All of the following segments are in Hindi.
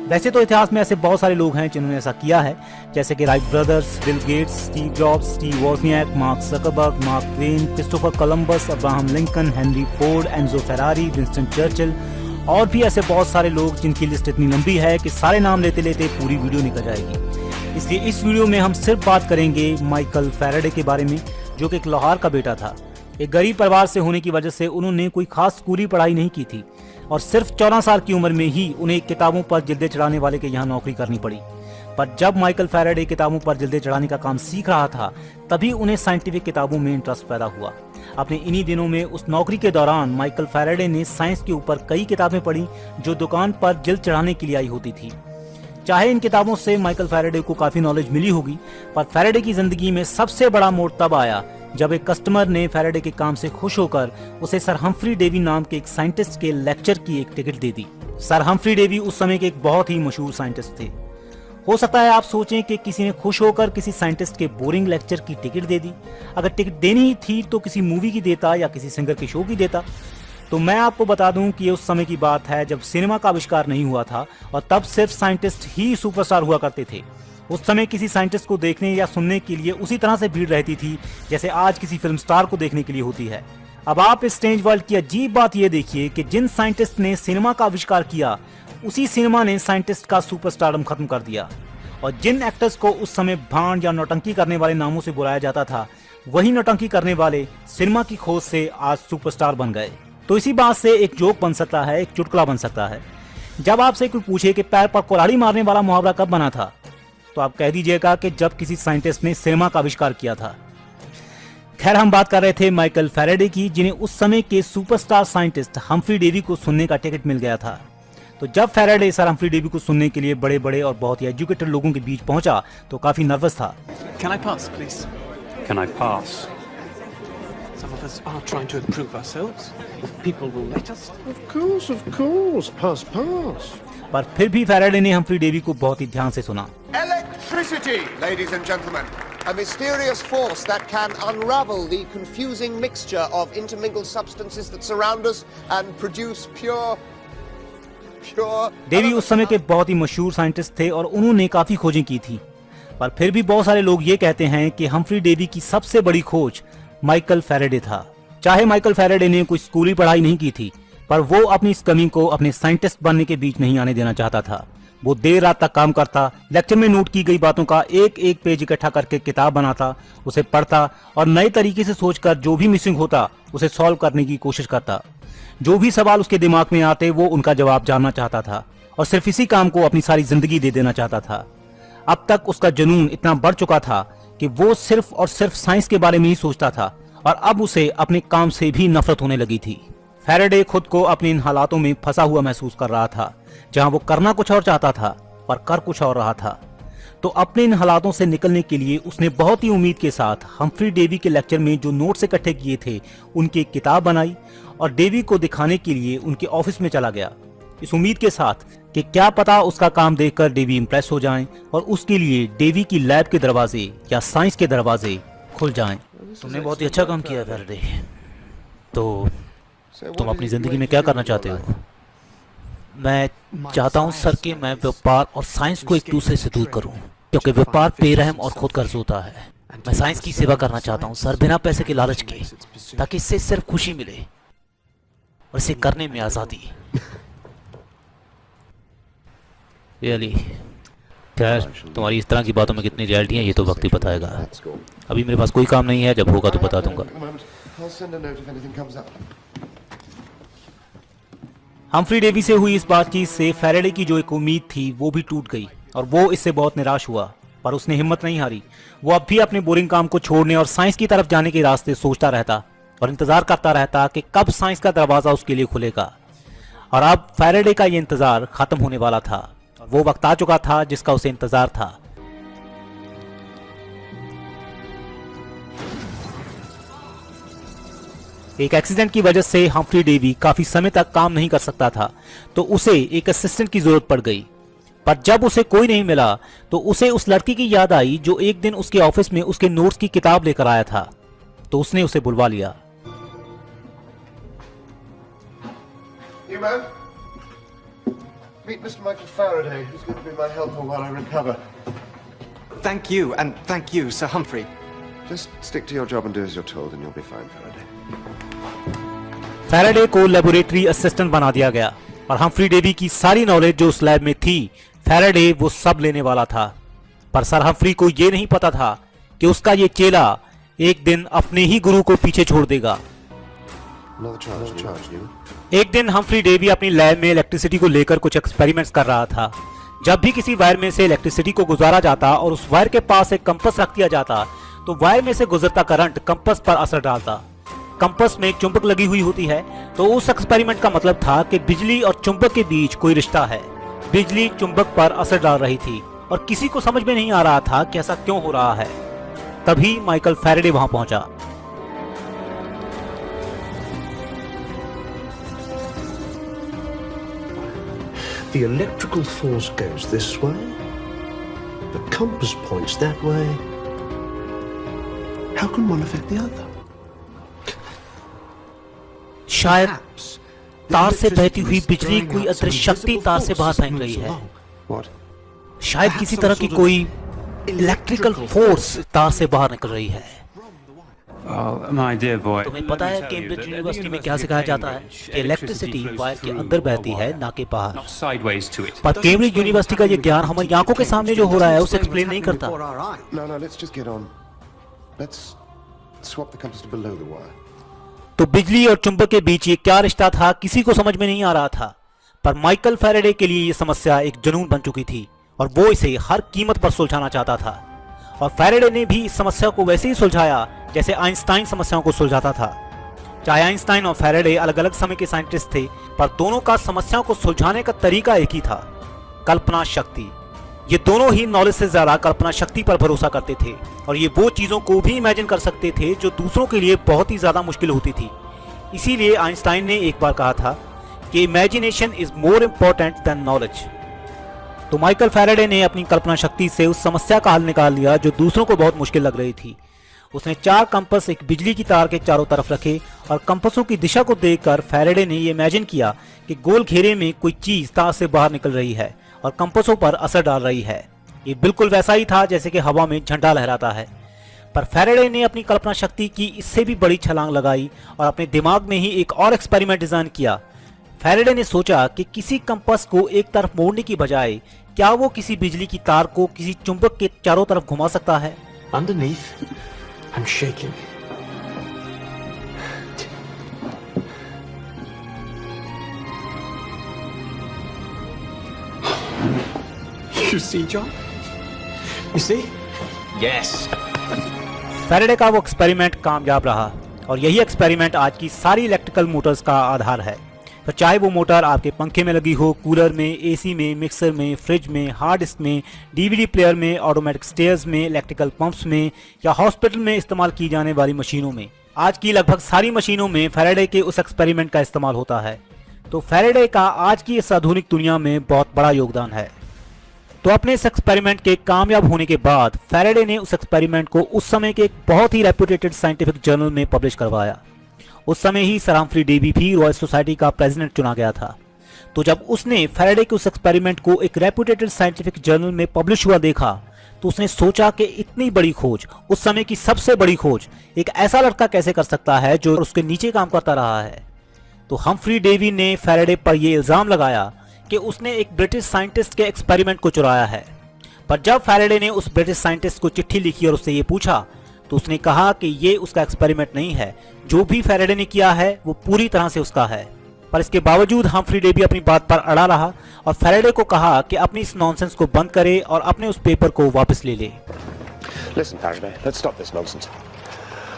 वैसे तो इतिहास में ऐसे बहुत सारे लोग हैं जिन्होंने ऐसा किया है, जैसे कि Wright brothers, Bill Gates, Steve jobs, Steve वॉजनियाक, mark Zuckerberg, mark Twain, Christopher Columbus, Abraham Lincoln, Henry Ford, Enzo Ferrari, Winston Churchill और भी ऐसे बहुत सारे लोग जिनकी लिस्ट इतनी लंबी है कि सारे नाम लेते लेते पूरी वीडियो निकल जाएगी। इसलिए इस वीडियो में हम सिर्फ बात करेंगे माइकल फैराडे के बारे में, जो कि एक लोहार का बेटा था। एक गरीब परिवार से होने की वजह से उन्होंने कोई खास स्कूली पढ़ाई नहीं की थी और सिर्फ 14 साल की उम्र में ही उन्हें किताबों पर जिल्दें चढ़ाने वाले के यहाँ नौकरी करनी पड़ी। पर जब माइकल फैराडे किताबों पर जिल्दें चढ़ाने का काम सीख रहा था, तभी उन्हें साइंटिफिक किताबों में इंटरेस्ट पैदा हुआ। अपने इन्हीं दिनों में उस नौकरी के दौरान माइकल फैराडे ने साइंस के ऊपर कई किताबें पढ़ी जो दुकान पर जिल्द चढ़ाने के लिए आई होती थी। चाहे इन किताबों से माइकल फैराडे को काफी नॉलेज मिली होगी, पर फैराडे की जिंदगी में सबसे बड़ा मोड़ तब आया जब एक कस्टमर ने फैराडे के काम से खुश होकर उसे सर हम्फ्री डेवी नाम के एक साइंटिस्ट के लेक्चर की एक टिकट दे दी। सर हम्फ्री डेवी उस समय के एक बहुत ही मशहूर साइंटिस्ट थे। हो सकता है आप सोचें कि किसी ने खुश होकर किसी साइंटिस्ट के बोरिंग लेक्चर की टिकट दे दी। अगर टिकट देनी ही थी तो किसी मूवी की देता या किसी सिंगर के शो की देता। तो मैं आपको बता दूं कि ये उस समय की बात है जब सिनेमा का आविष्कार नहीं हुआ था और तब सिर्फ साइंटिस्ट ही सुपरस्टार हुआ करते थे। उस समय किसी साइंटिस्ट को देखने या सुनने के लिए उसी तरह से भीड़ रहती थी जैसे आज किसी फिल्म स्टार को देखने के लिए होती है। अब आप इस स्टेज वर्ल्ड की अजीब बात ये देखिए कि जिन साइंटिस्ट ने सिनेमा का आविष्कार किया, उसी सिनेमा ने साइंटिस्ट का सुपरस्टारडम खत्म कर दिया। और जिन एक्टर्स को उस समय भांड या नौटंकी करने वाले नामों से बुलाया जाता था, वही नौटंकी करने वाले सिनेमा की खोज से आज सुपरस्टार बन गए। तो इसी बात से एक जोक बन सकता है, एक चुटकुला बन सकता है। जब आपसे कोई पूछे कि पैर पर कुल्हाड़ी मारने वाला मुहावरा कब बना था, तो आप कह दीजिएगा कि जब किसी साइंटिस्ट ने सिनेमा का आविष्कार किया था। खैर, हम बात कर रहे थे माइकल फैराडे की, जिन्हें उस समय के सुपरस्टार साइंटिस्ट हम्फ्री डेवी को सुनने का टिकट मिल गया था। तो जब फैराडे सर हम्फ्री डेवी को सुनने के लिए बड़े बड़े और बहुत ही एजुकेटेड लोगों के बीच पहुंचा तो काफी नर्वस था। Can I pass, please? Can I pass? Some of us are trying to improve ourselves. If people will let us. Of course. Pass. पर फिर भी फैराडे ने हम्फ्री डेवी को बहुत ही ध्यान से सुना। Electricity, ladies and gentlemen. A mysterious force that can unravel the confusing mixture of intermingled substances that surround us and produce pure. Davy उस समय के बहुत ही मशहूर साइंटिस्ट थे और उन्होंने काफी खोजें की थी। पर फिर भी बहुत सारे लोग ये कहते हैं कि हम्फ्री डेवी की सबसे बड़ी खोज माइकल फैराडे था। चाहे माइकल फैराडे ने कोई स्कूली पढ़ाई नहीं की थी, पर वो अपनी इस कमी को अपने साइंटिस्ट बनने के बीच नहीं आने देना चाहता था। वो देर रात तक काम करता, लेक्चर में नोट की गई बातों का एक एक पेज इकट्ठा करके किताब बनाता, उसे पढ़ता और नए तरीके से सोचकर जो भी मिसिंग होता उसे सॉल्व करने की कोशिश करता। जो भी सवाल उसके दिमाग में आते वो उनका जवाब जानना चाहता था और सिर्फ इसी काम को अपनी सारी जिंदगी दे देना चाहता था। अब तक उसका जुनून इतना बढ़ चुका था कि वो सिर्फ और सिर्फ साइंस के बारे में ही सोचता था और अब उसे अपने काम से भी नफरत होने लगी थी। फैराडे खुद को अपने इन हालातों में फंसा हुआ महसूस कर रहा था, जहां वो करना कुछ और चाहता था पर कर कुछ और रहा था। तो अपने इन हालातों से निकलने के लिए उसने बहुत ही उम्मीद के साथ हम्फ्री डेवी के लेक्चर में जो नोट्स इकट्ठे किए थे उनकी एक किताब बनाई और डेवी को दिखाने के लिए उनके ऑफिस में चला गया, इस उम्मीद के साथ कि क्या पता उसका काम देखकर डेवी इंप्रेस हो जाएं और उसके लिए डेवी की लैब के दरवाजे या साइंस के दरवाजे खुल जाएं। तुमने बहुत ही अच्छा काम किया फैराडे। तो तुम अपनी जिंदगी में क्या करना चाहते हो? मैं चाहता हूं सर कि मैं व्यापार और साइंस को एक दूसरे से दूर करूं, क्योंकि व्यापार बेरहम और खुदगर्ज होता है। मैं साइंस की सेवा करना चाहता हूं सर, बिना पैसे के लालच के, ताकि इससे सिर्फ खुशी मिले और इसे करने में आजादी। रियली? खैर, तुम्हारी इस तरह की बातों में कितनी रियलिटी है ये तो वक्त ही बताएगा। अभी मेरे पास कोई काम नहीं है, जब होगा तो बता दूंगा। हम्फ्री डेवी से हुई इस बातचीत से फैराडे की जो एक उम्मीद थी वो भी टूट गई और वो इससे बहुत निराश हुआ, पर उसने हिम्मत नहीं हारी। वो अब भी अपने बोरिंग काम को छोड़ने और साइंस की तरफ जाने के रास्ते सोचता रहता और इंतजार करता रहता कि कब साइंस का दरवाजा उसके लिए खुलेगा। और अब फैराडे का ये इंतजार खत्म होने वाला था। वो वक्त आ चुका था जिसका उसे इंतजार था। एक एक्सीडेंट की वजह से हम्फ्री डेवी काफी समय तक काम नहीं कर सकता था, तो उसे एक असिस्टेंट की जरूरत पड़ गई। पर जब उसे कोई नहीं मिला तो उसे उस लड़की की याद आई जो एक दिन उसके ऑफिस में उसके नोट्स की किताब लेकर आया था। तो उसने उसे बुलवा लिया। Meet Mr. Michael Faraday. He's going to be my helper while I recover. Thank you, and thank you, Sir Humphrey. Just stick to your job and do as you're told, and you'll be fine, Faraday. Faraday को लेबोरेटरी असिस्टेंट बना दिया गया और हम्फ्री डेवी की सारी नॉलेज जो उस लैब में थी फैराडे वो सब लेने वाला था। पर सर हम्फ्री को ये नहीं पता था कि उसका ये चेला एक दिन अपने ही गुरु को पीछे छोड़ देगा। Another charge, you. एक दिन हम्फ्री डेवी अपनी लैब में इलेक्ट्रिसिटी को लेकर कुछ एक्सपेरिमेंट्स कर रहा था। जब भी किसी वायर में से इलेक्ट्रिसिटी को गुजारा जाता और उस वायर के पास एक कंपास रख दिया जाता तो वायर में से गुजरता करंट कंपास पर असर डालता। कंपास में एक चुंबक लगी हुई होती है, तो उस एक्सपेरिमेंट का मतलब था कि बिजली और चुंबक के बीच कोई रिश्ता है। बिजली चुंबक पर असर डाल रही थी और किसी को समझ में नहीं आ रहा था कि ऐसा क्यों हो रहा है। तभी माइकल फैराडे वहां पहुंचा। The electrical force goes this way. The compass points that way. How can one affect the other? शायद तार से बहती हुई बिजली कोई अदृश्य शक्ति तार से बाहर फेंक रही है। What? शायद किसी तरह की कोई इलेक्ट्रिकल फोर्स तार से बाहर निकल रही है। Oh, my dear boy. तुम्हें पता है कैम्ब्रिज यूनिवर्सिटी में क्या सिखाया जाता है कि इलेक्ट्रिसिटी वायर के अंदर बहती है ना कि बाहर। Not sideways to it. पर कैम्ब्रिज यूनिवर्सिटी का ये ज्ञान हमारी आंखों के सामने जो हो रहा है उसे एक्सप्लेन नहीं करता। No, let's just get on. Let's swap the compass to below the wire. तो बिजली और चुंबक के बीच ये क्या रिश्ता था किसी को समझ में नहीं आ रहा था। पर माइकल फैराडे के लिए ये समस्या एक जुनून बन चुकी थी और वो इसे हर कीमत पर सुलझाना चाहता था। और फैराडे ने भी इस समस्या को वैसे ही सुलझाया जैसे आइंस्टाइन समस्याओं को सुलझाता था। चाहे आइंस्टाइन और फैराडे अलग अलग समय के साइंटिस्ट थे, पर दोनों का समस्याओं को सुलझाने का तरीका एक ही था, कल्पना शक्ति। ये दोनों ही नॉलेज से ज्यादा कल्पना शक्ति पर भरोसा करते थे और ये वो चीजों को भी इमेजिन कर सकते थे जो दूसरों के लिए बहुत ही ज्यादा मुश्किल होती थी। इसीलिए आइंस्टाइन ने एक बार कहा था कि imagination is more important then knowledge. तो माइकल फैराडे ने अपनी कल्पना शक्ति से उस समस्या का हल निकाल लिया जो दूसरों को बहुत मुश्किल लग रही थी। उसने 4 कंपास एक बिजली की तार के चारों तरफ रखे और कंपासों की दिशा को देखकर फैराडे ने ये इमेजिन किया कि गोल घेरे में कोई चीज तार से बाहर निकल रही है और कंपासों पर असर डाल रही है। ये बिल्कुल वैसा ही था जैसे कि हवा में झंडा लहराता है। पर फैराडे ने अपनी कल्पना शक्ति की इससे भी बड़ी छलांग लगाई और अपने दिमाग में ही एक और एक्सपेरिमेंट डिजाइन किया। फैराडे ने सोचा कि किसी कंपास को एक तरफ मोड़ने की बजाय क्या वो किसी बिजली की तार को किसी चुंबक के चारों तरफ घुमा सकता है। Underneath, I'm shaking. You see, John? You see? Yes. Faraday का वो एक्सपेरिमेंट कामयाब रहा और यही एक्सपेरिमेंट आज की सारी इलेक्ट्रिकल मोटर्स का आधार है। तो चाहे वो मोटर आपके पंखे में लगी हो, कूलर में, एसी में, मिक्सर में, फ्रिज में, हार्ड डिस्क में, डीवीडी प्लेयर में, ऑटोमेटिक स्टेयर्स में, इलेक्ट्रिकल पंप्स में या हॉस्पिटल में इस्तेमाल की जाने वाली मशीनों में। आज की लगभग सारी मशीनों में फैराडे के उस एक्सपेरिमेंट का इस्तेमाल होता है। तो फैराडे का आज की इस आधुनिक दुनिया में बहुत बड़ा योगदान है। तो अपने इस एक्सपेरिमेंट के कामयाब होने के बाद फैराडे ने उस एक्सपेरिमेंट को उस समय के एक बहुत ही रेप्यूटेड साइंटिफिक जर्नल में पब्लिश करवाया। उस समय ही सर हम्फ्री डेवी भी रॉयल सोसाइटी का प्रेसिडेंट चुना गया था। तो जब उसने फैराडे के उस एक्सपेरिमेंट को एक रेप्यूटेड साइंटिफिक जर्नल में पब्लिश हुआ देखा तो उसने सोचा कि इतनी बड़ी खोज, उस समय की सबसे बड़ी खोज, एक ऐसा लड़का कैसे कर सकता है जो उसके नीचे काम करता रहा है। तो हम्फ्री डेवी ने फैराडे पर यह इल्जाम लगाया कि उसने एक ब्रिटिश साइंटिस्ट के एक्सपेरिमेंट को चुराया है। पर जब फैराडे ने उस ब्रिटिश साइंटिस्ट को चिट्ठी लिखी और उससे ये पूछा तो उसने कहा कि ये उसका एक्सपेरिमेंट नहीं है, जो भी फैराडे ने किया है वो पूरी तरह से उसका है। पर इसके बावजूद हम्फ्री डेवी अपनी बात पर अड़ा रहा और फैराडे को कहा कि अपनी इस नॉनसेंस को बंद करे और अपने उस पेपर को वापस ले ले। Listen, Faraday, let's stop this nonsense.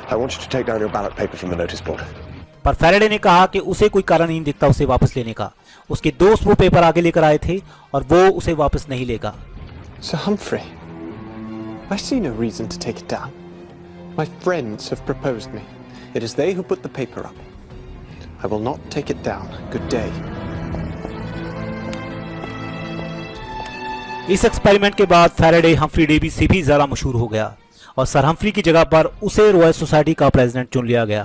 I want you to take down your ballot paper from the notice board. पर फैराडे ने कहा कि उसे कोई कारण नहीं दिखता उसे वापस लेने का। उसके दोस्त वो पेपर आगे लेकर आए थे और वो उसे वापस नहीं लेगा। Sir Humphrey, I see no reason to take it down. My friends have proposed me. It is they who put the paper up. I will not take it down. Good day. इस एक्सपेरिमेंट के बाद फैराडे हम्फ्री डेवी से भी ज्यादा मशहूर हो गया और सर हम्फ्री की जगह पर उसे रॉयल सोसाइटी का प्रेसिडेंट चुन लिया गया।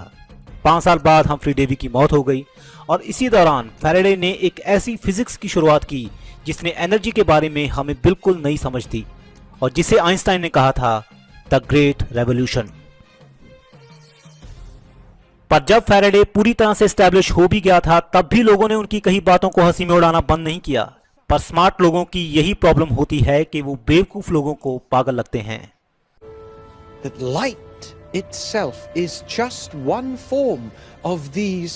5 साल बाद हम्फ्री डेवी की मौत हो गई और इसी दौरान फैराडे ने एक ऐसी फिजिक्स की शुरुआत की जिसने एनर्जी के बारे में हमें बिल्कुल नई समझ दी और जिसे आइंस्टाइन ने कहा था द ग्रेट रेवोल्यूशन। पर जब फैराडे पूरी तरह से एस्टैब्लिश हो भी गया था तब भी लोगों ने उनकी कई बातों को हंसी में उड़ाना बंद नहीं किया। पर स्मार्ट लोगों की यही प्रॉब्लम होती है कि वो बेवकूफ लोगों को पागल लगते हैं। That light itself is just one form of these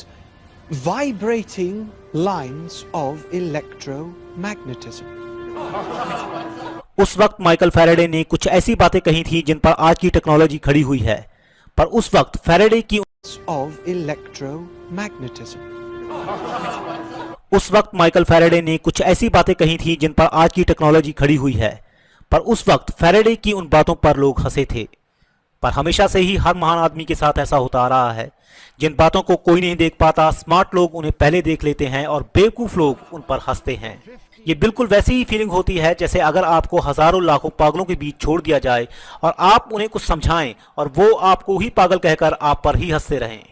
vibrating lines of electromagnetism. उस वक्त माइकल फैराडे ने कुछ ऐसी बातें कही थी जिन पर आज की टेक्नोलॉजी खड़ी हुई है। पर उस वक्त फैराडे की Of electromagnetism. उस वक्त माइकल फैराडे ने कुछ ऐसी बातें कही थी जिन पर आज की टेक्नोलॉजी खड़ी हुई है। पर उस वक्त फैराडे की उन बातों पर लोग हंसे थे। पर हमेशा से ही हर महान आदमी के साथ ऐसा होता आ रहा है, जिन बातों को कोई नहीं देख पाता स्मार्ट लोग उन्हें पहले देख लेते हैं और बेवकूफ लोग उन पर हंसते हैं। ये बिल्कुल वैसी ही फीलिंग होती है जैसे अगर आपको हजारों लाखों पागलों के बीच छोड़ दिया जाए और आप उन्हें कुछ समझाएं और वो आपको ही पागल कहकर आप पर ही हंसते रहें।